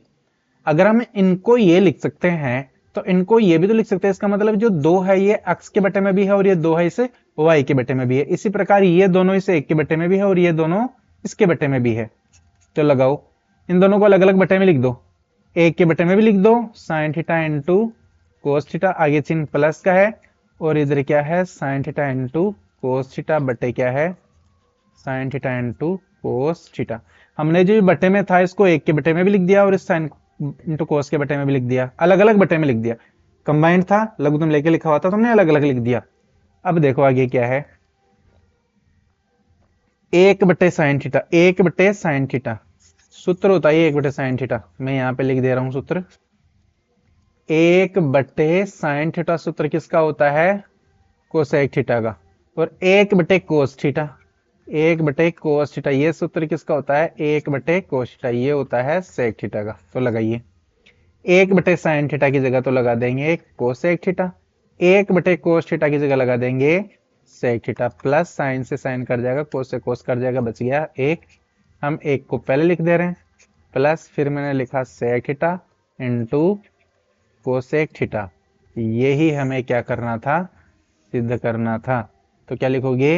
अगर हम इनको ये लिख सकते हैं तो इनको ये भी तो लिख सकते हैं। इसका मतलब जो 2 है ये x के बटे में भी है और ये 2 है इसे y के बटे में भी है। इसी प्रकार ये दोनों इसे 1 के बटे में भी है और ये दोनों इसके बटे में भी है। तो लगाओ इन दोनों को अलग अलग बटे में लिख दो, 1 के बटे में भी लिख दो sign theta into cos theta, आगे चिन्ह प्लस का है और इधर क्या है sine theta into cos theta बटे क्या है sine theta into cos theta. हमने जो बटे में था इसको 1 के बटे में भी लिख दिया और इस साइन इंटू कोस के बटे में भी लिख दिया, अलग अलग बटे में लिख दिया। कंबाइंड था, लघुत्तम लेके लिखा हुआ था, तुमने अलग अलग लिख दिया। अब देखो आगे क्या है 1 बटे साइन थीटा, 1 बटे साइन थीटा सूत्र होता है 1 बटे साइन थीटा, मैं यहां पे लिख दे रहा हूं सूत्र। 1 बटे साइन थीटा सूत्र किसका होता है कोसेक थीटा का, और 1 बटे कोस थीटा, 1 बटे कोस थीटा ये सूत्र किसका होता है 1 बटे कोस थीटा, ये होता है सेक थीटा का। तो लगाइए 1 बटे साइन थीटा की जगह तो लगा देंगे कोसेक थीटा, 1 बटे कोस थीटा की जगह लगा देंगे सेक थीटा, प्लस साइन से साइन कट जाएगा, कोस से कोस कट जाएगा, बच गया 1। हम 1 को पहले लिख दे रहे हैं प्लस फिर मैंने लिखा sec theta into cosec theta. यही हमें क्या करना था सिद्ध करना था। तो क्या लिखोगे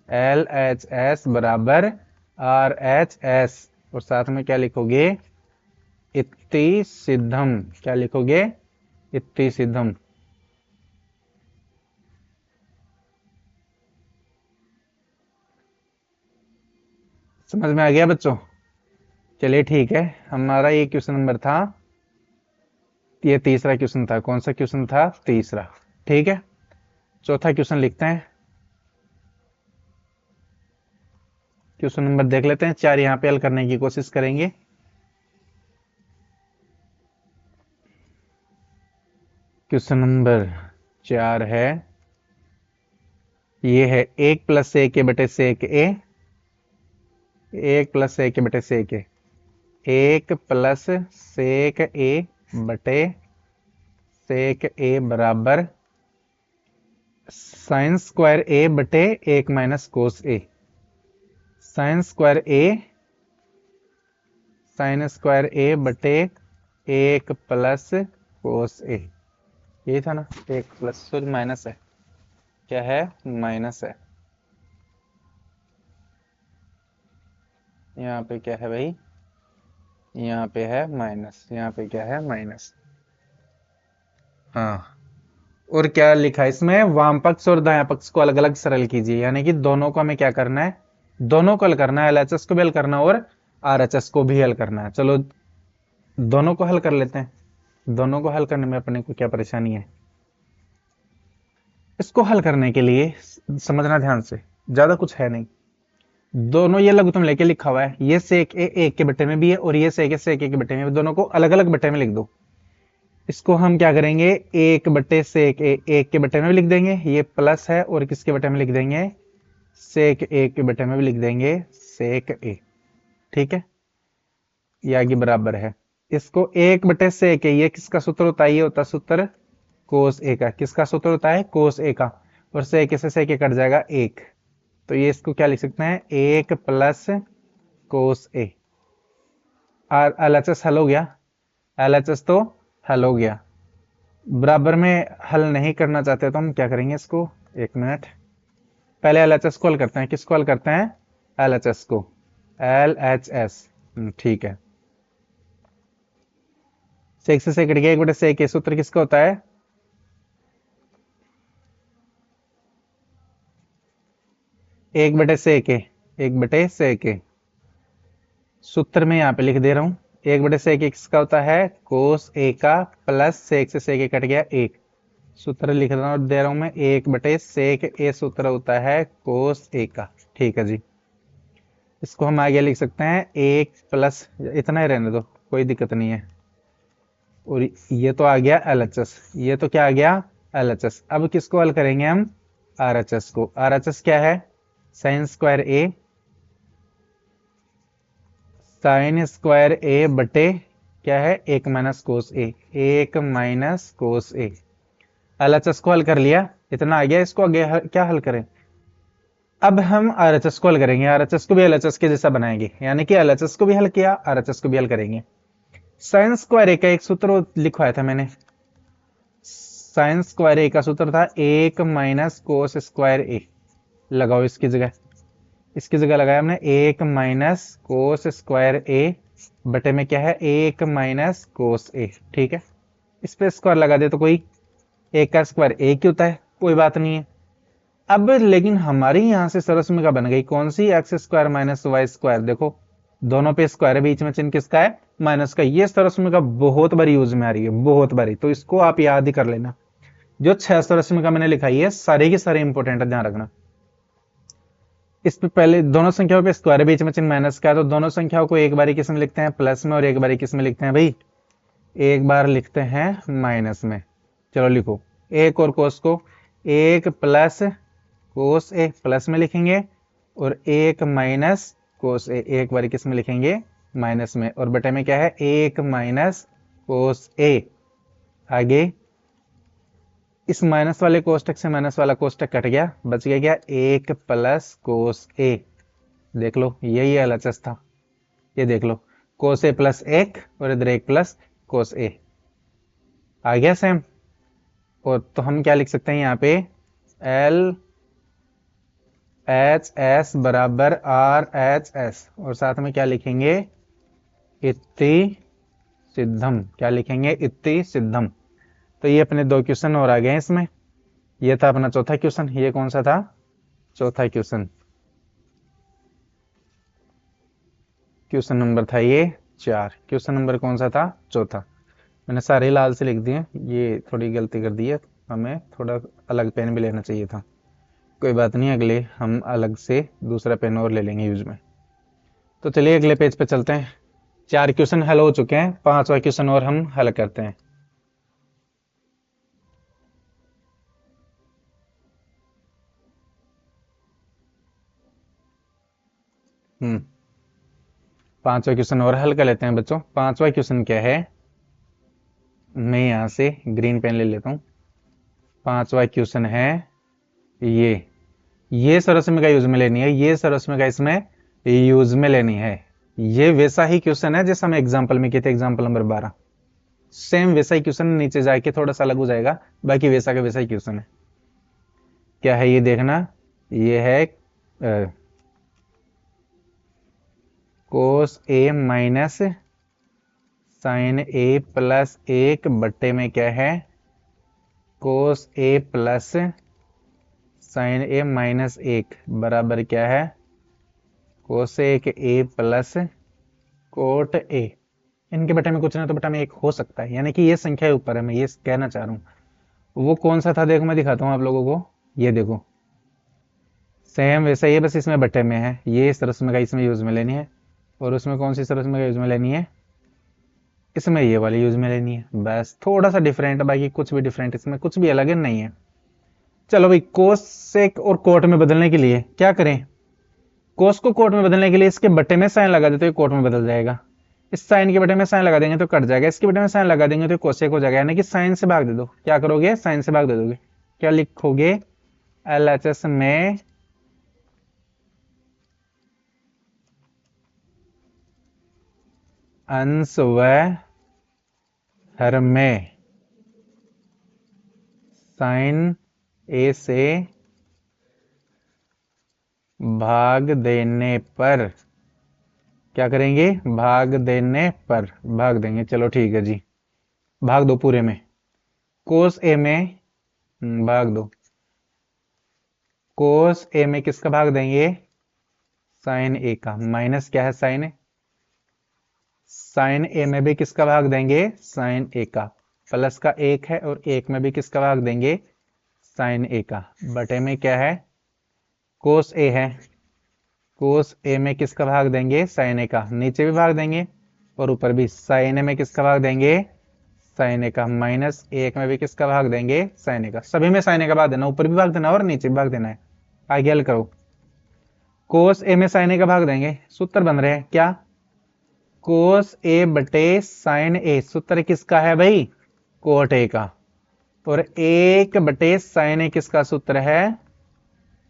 एल एच एस बराबर आर एच एस और साथ में क्या लिखोगे इत्ति सिद्धम, क्या लिखोगे इत्ति सिद्धम। समझ में आ गया बच्चों, चलिए ठीक है। हमारा ये क्वेश्चन नंबर था, ये तीसरा क्वेश्चन था। कौन सा क्वेश्चन था तीसरा, ठीक है। चौथा क्वेश्चन लिखते हैं, क्वेश्चन नंबर देख लेते हैं 4 यहां पे हल करने की कोशिश करेंगे। क्वेश्चन नंबर 4 है, ये है 1 प्लस ए के बटे सेक ए, 1 प्लस ए के बटे सेक ए, 1 प्लस सेक ए बटे सेक ए बराबर साइन स्क्वायर ए बटे 1 माइनस कोस ए। साइन स्क्वायर ए बटे 1 प्लस कोस ए, यही था ना, 1 प्लस सॉरी माइनस है, क्या है माइनस है। यहाँ पे क्या है भाई, यहाँ पे है माइनस, यहाँ पे क्या है माइनस। हाँ, और क्या लिखा है इसमें वाम पक्ष और दायां पक्ष को अलग अलग सरल कीजिए, यानी कि दोनों को हमें क्या करना है दोनों को हल करना है, एलएचएस को भी हल करना है और आरएचएस को भी हल करना है। चलो दोनों को हल कर लेते हैं। दोनों को हल करने में अपने को क्या परेशानी है, इसको हल करने के लिए समझना ध्यान से, ज्यादा कुछ है नहीं। दोनों ये लघुत्तम लेके लिखा हुआ है, ये सेक ए एक के बट्टे में भी है और ये सेक ए के बट्टे में भी, दोनों को अलग अलग बट्टे में लिख दो। इसको हम क्या करेंगे, एक बट्टे सेक ए एक के बट्टे में भी लिख देंगे, ये प्लस है, और किसके बट्टे में लिख देंगे, सेक ए के बट्टे में भी लिख देंगे सेक ए। ठीक है, ये आगे बराबर है। इसको एक बटे सेक ए, ये किसका सूत्र होता है, ये होता है सूत्र कोस ए का। किसका सूत्र होता है, कोस ए का। और सेक ए से सेक ए कट जाएगा एक, तो ये इसको क्या लिख सकते हैं, एक प्लस कोस ए। एलएचएस हल हो गया, एलएचएस तो हल हो गया। बराबर में हल नहीं करना चाहते तो हम क्या करेंगे, इसको एक मिनट, पहले एलएचएस को हल करते हैं। किसको हल करते हैं, एलएचएस को, एलएचएस। ठीक है, सेक से सेक कट गया, एक बटे सेक ए, सूत्र किसका होता है, एक बटे सेक ए, एक बटे सेक ए। सूत्र में यहाँ पे लिख दे रहा हूं, एक बटे सेक ए किसका होता है, कोस ए का, प्लस सेक से सेक ए कट गया एक, सूत्र लिख रहा हूं, दे रहा हूं मैं, एक बटे सेक ए सूत्र होता है कोस ए का। ठीक है जी, इसको हम आगे लिख सकते हैं एक प्लस, इतना ही रहने दो, कोई दिक्कत नहीं है। और ये तो आ गया एलएचएस, ये तो क्या आ गया, एलएचएस। अब किसको हल करेंगे हम, आरएचएस को। आरएचएस क्या है, साइन स्क्वायर ए, साइन स्क्वायर ए बटे क्या है, एक माइनस कोस ए, एक माइनस कोस ए। एलएचएस को हल कर लिया, इतना आ गया। इसको आगे क्या हल करें, अब हम आरएचएस को हल करेंगे, आरएचएस को भी एलएचएस के जैसा बनाएंगे, यानी कि एलएचएस को भी हल किया, आरएचएस को भी हल करेंगे। साइन स्क्वायर ए का एक सूत्र लिखवाया था मैंने, साइन स्क्वायर ए का सूत्र था एक माइनस कोस स्क्वायर ए। लगाओ इसकी जगह, इसकी जगह लगाया हमने एक माइनस कोस स्क्वायर ए बटे में क्या है, एक माइनस कोस ए। ठीक है, इस पे स्क्वायर लगा दे तो कोई एक का स्क्वायर एक ही होता है, कोई बात नहीं है। अब लेकिन हमारी यहां से सरसमिका बन गई कौन सी, x square minus y square. देखो दोनों पे स्क्वायर है, बीच में चिन्ह किसका है, माइनस का। ये सरसमिका बहुत बारी यूज में आ रही है, बहुत बारी, तो इसको आप याद ही कर लेना। जो 6 सरसमिका मैंने लिखाई है सारे की सारे इंपोर्टेंट है, ध्यान रखना। इस पे पहले दोनों संख्याओं पे स्क्वायर, बीच में चिन्ह माइनस का है, तो दोनों संख्याओं को एक बारी किस में लिखते हैं, प्लस में, और एक बारी किस में लिखते हैं भाई, एक बार लिखते हैं माइनस में। चलो लिखो, एक और कोस को, एक प्लस कोस ए प्लस में लिखेंगे, और एक माइनस कोस ए एक बार किस में लिखेंगे, माइनस में, और बटे में क्या है, एक माइनस कोस ए। आगे इस माइनस वाले कोष्टक से माइनस वाला कोष्टक कट गया, बच गया क्या, एक प्लस कोस ए। देख लो यही एलएचएस था, ये देख लो, कोस ए प्लस एक, और इधर एक प्लस कोस ए आ गया सेम। और तो हम क्या लिख सकते हैं यहाँ पे, एल एच एस बराबर आर एच एस, और साथ में क्या लिखेंगे, इत्ति सिद्धम। क्या लिखेंगे, इत्ति सिद्धम। तो ये अपने 2 क्वेश्चन और आ गए इसमें। ये था अपना चौथा क्वेश्चन, ये कौन सा था, चौथा क्वेश्चन। क्वेश्चन नंबर था ये 4, क्वेश्चन नंबर कौन सा था, चौथा। मैंने सारे लाल से लिख दिए, ये थोड़ी गलती कर दी है, हमें थोड़ा अलग पेन भी लेना चाहिए था। कोई बात नहीं, अगले हम अलग से दूसरा पेन और ले लेंगे यूज में। तो चलिए अगले पेज पे चलते हैं। 4 क्वेश्चन हल हो चुके हैं, 5वां क्वेश्चन और हम हल करते हैं। 5वां क्वेश्चन और हल कर लेते हैं बच्चों। 5वां क्वेश्चन क्या है, मैं यहां से ग्रीन पेन ले लेता हूं। 5वां क्वेश्चन है ये सरस्वती का यूज में लेनी है, ये सरस्वती का इसमें यूज में लेनी है। ये वैसा ही क्वेश्चन है जैसा हम एग्जाम्पल में किए थे, एग्जाम्पल नंबर 12। सेम वैसा ही क्वेश्चन, नीचे जाके थोड़ा सा अलग हो जाएगा, बाकी वैसा का वैसा ही क्वेश्चन है। क्या है ये देखना, ये है कोस ए माइनस साइन ए प्लस 1 बट्टे में क्या है, कोस ए प्लस साइन ए माइनस 1 बराबर क्या है, cosec A plus cot A. इनके बटे में कुछ ना तो बटा में 1 हो सकता है, यानी कि ये संख्या ऊपर है, मैं ये कहना चाह रहा हूं। वो कौन सा था देखो, मैं दिखाता हूं आप लोगों को। ये देखो सेम वैसा ही है, बस इसमें बटे में है। ये सरस्वती का इसमें यूज में लेनी है, और उसमें कौन सी सरस्वती का यूज में लेनी है, इसमें ये वाली यूज में लेनी है। बस थोड़ा सा डिफरेंट है, बाकी कुछ भी डिफरेंट इसमें कुछ भी अलग है नहीं है। चलो भाई, कोस सेक और कोट में बदलने के लिए क्या करें, कोस को कोट में बदलने के लिए इसके बटे में साइन लगा देते, तो कोट में बदल जाएगा। इस साइन के बटे में साइन लगा देंगे तो कट जाएगा, इसके बटे में साइन लगा देंगे तो कोसेक हो जाएगा, यानी कि साइन से भाग दे दो। क्या करोगे, साइन से भाग दे दोगे। क्या लिखोगे, LHS में अंश व हर में साइन ए से भाग देने पर, क्या करेंगे, भाग देने पर भाग देंगे। चलो ठीक है जी, भाग दो पूरे में। कोस ए में भाग दो, कोस ए में किसका भाग देंगे, साइन ए का। माइनस क्या है, साइन ए, साइन ए में भी किसका भाग देंगे, साइन ए का। प्लस का एक है, और एक में भी किसका भाग देंगे, साइन ए का। बटे में क्या है, कोस ए है, कोस ए में किसका भाग देंगे, साइन ए का। नीचे भी भाग देंगे और ऊपर भी। साइन ए में किसका भाग देंगे, साइन ए का। माइनस एक में भी किसका भाग देंगे, साइन ए का। सभी में साइन ए का भाग देना, ऊपर भी भाग देना और नीचे भी भाग देना है। आगे हल करो, कोस ए में साइन ए का भाग देंगे, सूत्र बन रहे हैं क्या, कोस ए बटे साइन ए। सूत्र किसका है भाई, कोट ए का। और एक बटे साइन ए किसका सूत्र है,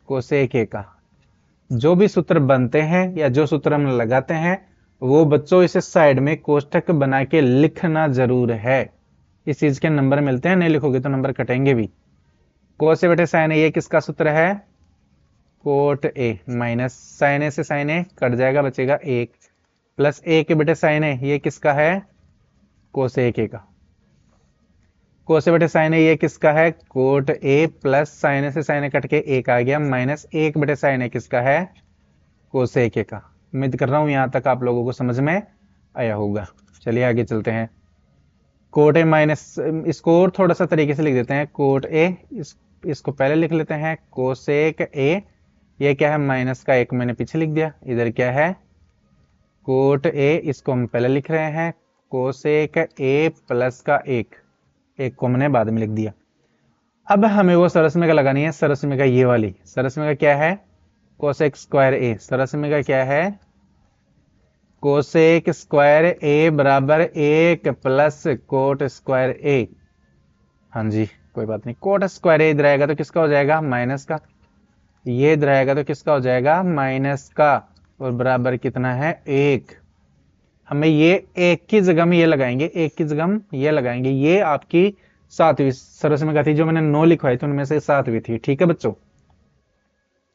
कोसेक ए का। जो भी सूत्र बनते हैं या जो सूत्र हम लगाते हैं, वो बच्चों इसे साइड में कोष्टक बना के लिखना जरूर है। इस चीज के नंबर मिलते हैं, नहीं लिखोगे तो नंबर कटेंगे भी। कोस ए बटे साइन ए, ये किसका सूत्र है, कोट ए। माइनस साइन ए से साइन ए कट जाएगा, बचेगा एक। प्लस ए के बटे साइन ए, ये किसका है, कोसेक ए का। कोस ए बटे साइन ए, ये किसका है, कोट ए। प्लस साइन ए से साइन ए कट के एक आ गया, माइनस एक बटे साइन ए किसका है, कोसेक ए का। उम्मीद कर रहा हूं यहां तक आप लोगों को समझ में आया होगा। चलिए आगे चलते हैं। कोट ए माइनस, इसको और थोड़ा सा तरीके से लिख देते हैं। कोट ए, इसको पहले लिख लेते हैं कोसेक ए। ये क्या है, माइनस का एक मैंने पीछे लिख दिया। इधर क्या है, कोट ए, इसको हम पहले लिख रहे हैं कोसेक ए प्लस का एक को हमने बाद में लिख दिया। अब हमें वो सरस्वती लगानी है, सरस्वती ये वाली। सरस्वती क्या है, कोसेक स्क्वायर ए। सरस्वती क्या है, कोसेक स्क्वायर ए बराबर एक प्लस कोट स्क्वायर ए। हाँ जी, कोई बात नहीं। कोट स्क्वायर ए इधर आएगा तो किसका हो जाएगा, माइनस का। ये इधर आएगा तो किसका हो जाएगा, माइनस का। और बराबर कितना है, एक। हमें ये एक की जगह में ये लगाएंगे, एक की जगह हम ये लगाएंगे। ये आपकी 7वीं सरस्वती का थी, जो मैंने 9 लिखवाई थी उनमें से 7वीं थी। ठीक है बच्चों,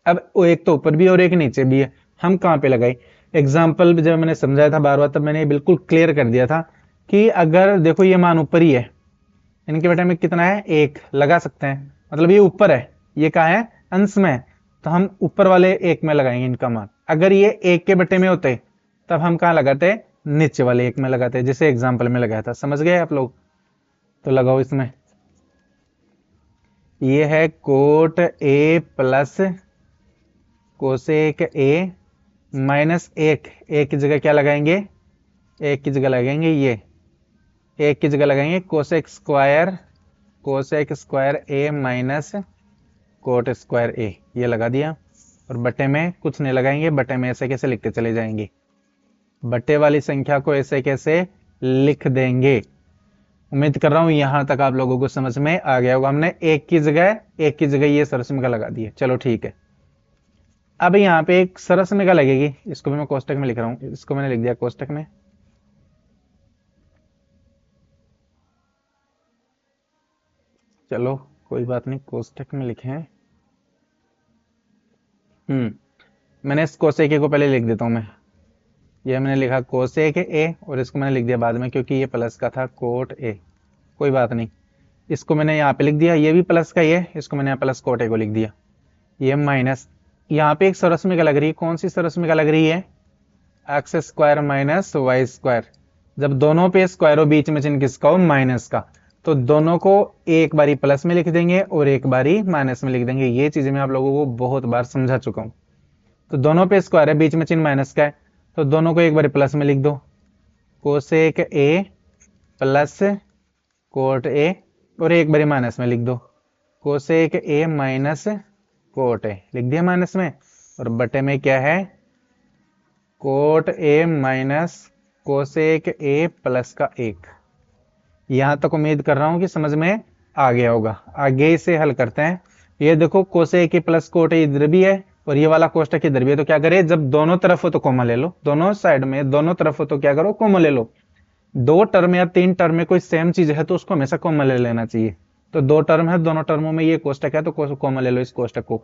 अब वो एक तो ऊपर भी और एक नीचे भी है, हम कहां पे लगाए। एग्जाम्पल जब मैंने समझाया था बार बार, तब मैंने बिल्कुल क्लियर कर दिया था कि अगर देखो ये मान ऊपर ही है, इनके बटे में कितना है, एक लगा सकते हैं। मतलब ये ऊपर है, ये कहा है अंश में, तो हम ऊपर वाले एक में लगाएंगे इनका मान। अगर ये एक के बटे में होते तब हम कहां लगाते, नीचे वाले एक में लगाते, जैसे एग्जाम्पल में लगाया था। समझ गए आप लोग, तो लगाओ इसमें। ये है cot A plus cosec A minus एक। एक की जगह क्या लगाएंगे, एक की जगह लगाएंगे ये, एक की जगह लगाएंगे कोसेक स्क्वायर ए माइनस कोट स्क्वायर ए। ये लगा दिया। और बटे में कुछ नहीं लगाएंगे, बटे में ऐसे कैसे लिखते चले जाएंगे, बटे वाली संख्या को ऐसे कैसे लिख देंगे। उम्मीद कर रहा हूं यहां तक आप लोगों को समझ में आ गया होगा। हमने एक की जगह ये सरस्वती लगा दिए। चलो ठीक है, अब यहाँ पे एक सरस्वती लगेगी, इसको भी मैं कोष्टक में लिख रहा हूं। इसको मैंने लिख दिया कोष्टक में। चलो कोई बात नहीं, कोष्टक में लिखे हैं। मैंने इस कोसेक ए को पहले लिख देता हूं मैं। ये मैंने लिखा कोसेक ए, और इसको मैंने लिख दिया बाद में, क्योंकि ये प्लस का था, कोट ए। कोई बात नहीं, इसको मैंने यहाँ पे लिख दिया। ये भी प्लस का ये, इसको मैंने यहाँ प्लस कोट ए को लिख दिया। ये माइनस, यहाँ पे एक सरस्वती लग रही है। कौन सी सरस्वती लग रही है, x square minus y square. जब दोनों पे स्क्वायर हो, बीच में चिन्ह किसका हो, माइनस का, तो दोनों को एक बारी प्लस में लिख देंगे और एक बारी माइनस में लिख देंगे। ये चीजें मैं आप लोगों को बहुत बार समझा चुका हूं। तो दोनों पे स्क्वायर है, बीच में चिन्ह माइनस का है, तो दोनों को एक बारी प्लस में लिख दो। Cosec A plus cot A, और एक बारी माइनस में लिख दो। Cosec A minus cot A लिख दिया माइनस में, और बटे में क्या है, cot A minus cosec A plus का 1। यहां तक उम्मीद कर रहा हूं कि समझ में आ गया होगा। आगे इसे हल करते हैं। ये देखो cosec A plus cot A इधर भी है और ये वाला कोष्टक इधर भी है, तो क्या करे, जब दोनों तरफ हो तो कॉमन ले लो, दोनों साइड में दोनों तरफ हो तो क्या करो, कॉमन ले लो। 2 टर्म या 3 टर्म में कोई सेम चीज है तो उसको हमेशा कॉमन ले लेना चाहिए। तो 2 टर्म है, दोनों टर्मों में ये कोष्टक है तो कॉमन ले लो इस कोष्टक को।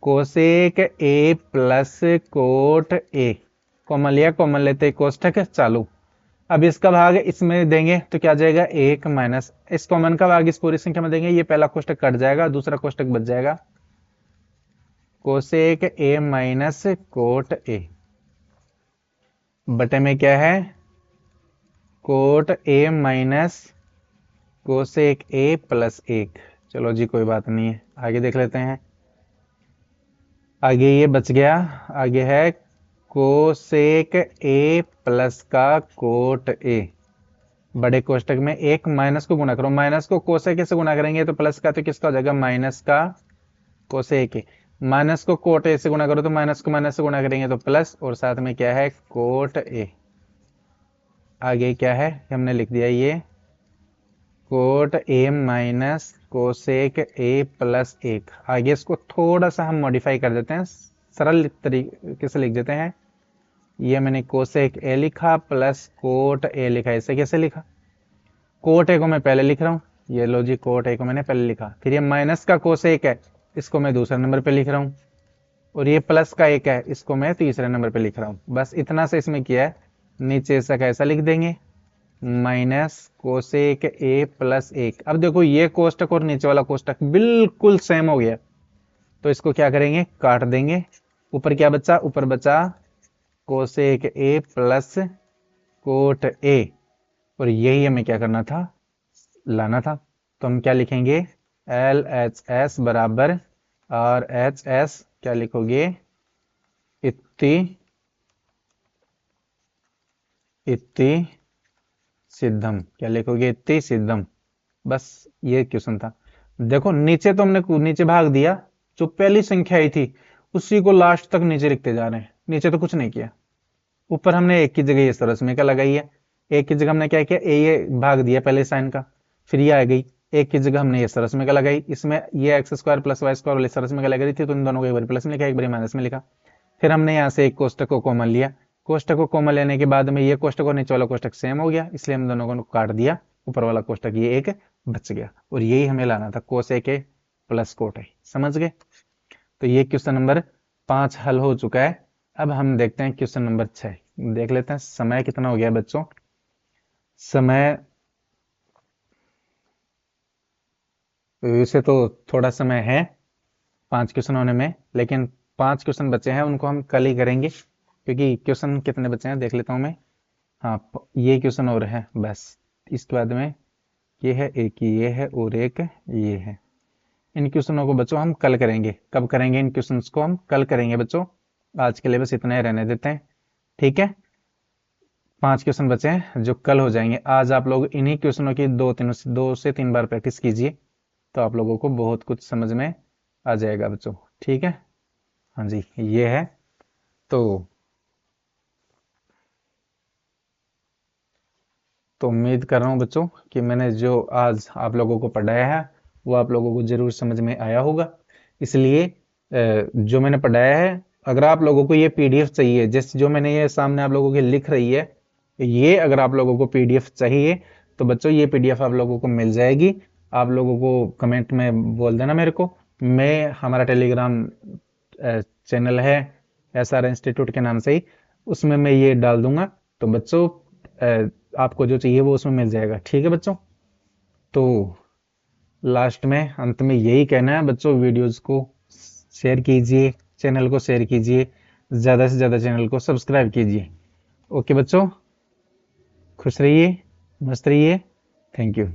Cosec A plus cot A common लिया, कॉमन लेते कोष्टक चालू। अब इसका भाग इसमें देंगे तो क्या जाएगा, 1 माइनस इस कॉमन का भाग इस पूरी संख्या में देंगे, ये पहला कोष्टक कट जाएगा, दूसरा कोष्टक बच जाएगा। Cosec A minus cot A बटे में क्या है, cot A minus cosec A plus 1। चलो जी कोई बात नहीं है, आगे देख लेते हैं। आगे ये बच गया, आगे है कोसेक ए प्लस का कोट ए। बड़े कोष्टक में एक माइनस को गुणा करो, माइनस को कोसेक से गुणा करेंगे तो प्लस का, तो किसका हो जाएगा, माइनस का कोसेक ए। माइनस को कोट ए से गुणा करो तो माइनस को माइनस से गुणा करेंगे तो प्लस, और साथ में क्या है, कोट ए। आगे क्या है, हमने लिख दिया ये cot A minus cosec A plus 1। आगे इसको थोड़ा सा हम मॉडिफाई कर देते हैं, सरल तरीके से लिख देते हैं। ये मैंने कोसेक ए लिखा प्लस कोट ए लिखा, इसे कैसे लिखा, कोट ए को मैं पहले लिख रहा हूं, ये लो जी कोट ए को मैंने पहले लिखा, फिर ये माइनस का कोसेक है इसको मैं दूसरे नंबर पे लिख रहा हूं, और ये प्लस का 1 है इसको मैं तीसरे नंबर पे लिख रहा हूं। बस इतना से इसमें किया है। नीचे से कैसा लिख देंगे, माइनस कोसेक ए प्लस 1। अब देखो ये कोष्टक और नीचे वाला कोष्टक बिल्कुल सेम हो गया, तो इसको क्या करेंगे, काट देंगे। ऊपर क्या बचा, ऊपर बचा cosec A plus cot A, और यही हमें क्या करना था, लाना था। तो हम क्या लिखेंगे, एल एच एस बराबर और एच एस क्या लिखोगे, इत्ती इत्ती सिद्धम, क्या लिखोगे, इत्ती सिद्धम। बस ये क्वेश्चन था। देखो नीचे तो हमने नीचे भाग दिया, जो पहली संख्या आई थी उसी को लास्ट तक नीचे लिखते जा रहे हैं, नीचे तो कुछ नहीं किया। ऊपर हमने एक की जगह ये सरस्वती का लगाई है, एक की जगह हमने क्या किया, ये भाग दिया पहले साइन का, फिर ये आ गई, एक की जगह हमने ये सरस्वती का लगाई, इसमें ये x square plus y square वाली सरस्वती का लग रही थी, तो इन दोनों को एक बार प्लस में लिखा, एक बार माइनस में लिखा। फिर हमने यहाँ से एक कोष्टक को कॉमन लिया, कोष्टक को कॉमन लेने के बाद में ये कोष्टक और नीचे वाला कोष्टक सेम हो गया, इसलिए हम दोनों को काट दिया, ऊपर वाला कोष्टक ये एक बच गया, और यही हमें लाना था, cosec A plus cot A. समझ गए। तो ये क्वेश्चन नंबर 5 हल हो चुका है। अब हम देखते हैं क्वेश्चन नंबर 6, देख लेते हैं समय कितना हो गया बच्चों। समय वैसे तो थोड़ा समय है 5 क्वेश्चन होने में, लेकिन 5 क्वेश्चन बचे हैं, उनको हम कल ही करेंगे, क्योंकि क्वेश्चन कितने बचे हैं देख लेता हूं मैं। हाँ ये क्वेश्चन और है बस, इसके बाद में ये है, एक ये है और एक ये है। इन क्वेश्चनों को बच्चों हम कल करेंगे। कब करेंगे इन क्वेश्चंस को, हम कल करेंगे बच्चों। आज के लिए बस इतना ही रहने देते हैं, ठीक है। 5 क्वेश्चन बचे हैं जो कल हो जाएंगे। आज आप लोग इन्हीं क्वेश्चनों की 2 से 3 बार प्रैक्टिस कीजिए, तो आप लोगों को बहुत कुछ समझ में आ जाएगा बच्चों, ठीक है। हाँ जी ये है। तो उम्मीद कर रहा हूँ बच्चों कि मैंने जो आज आप लोगों को पढ़ाया है वो आप लोगों को जरूर समझ में आया होगा। इसलिए जो मैंने पढ़ाया है, अगर आप लोगों को ये पीडीएफ चाहिए, जैसे जो मैंने ये सामने आप लोगों के लिख रही है, ये अगर आप लोगों को पीडीएफ चाहिए तो बच्चों ये पीडीएफ आप लोगों को मिल जाएगी। आप लोगों को कमेंट में बोल देना मेरे को, मैं हमारा टेलीग्राम चैनल है SR इंस्टीट्यूट के नाम से ही, उसमें मैं ये डाल दूंगा। तो बच्चों आपको जो चाहिए वो उसमें मिल जाएगा, ठीक है बच्चों। तो लास्ट में अंत में यही कहना है बच्चों, वीडियोस को शेयर कीजिए, चैनल को शेयर कीजिए, ज़्यादा से ज़्यादा चैनल को सब्सक्राइब कीजिए। ओके बच्चों, खुश रहिए, मस्त रहिए, थैंक यू।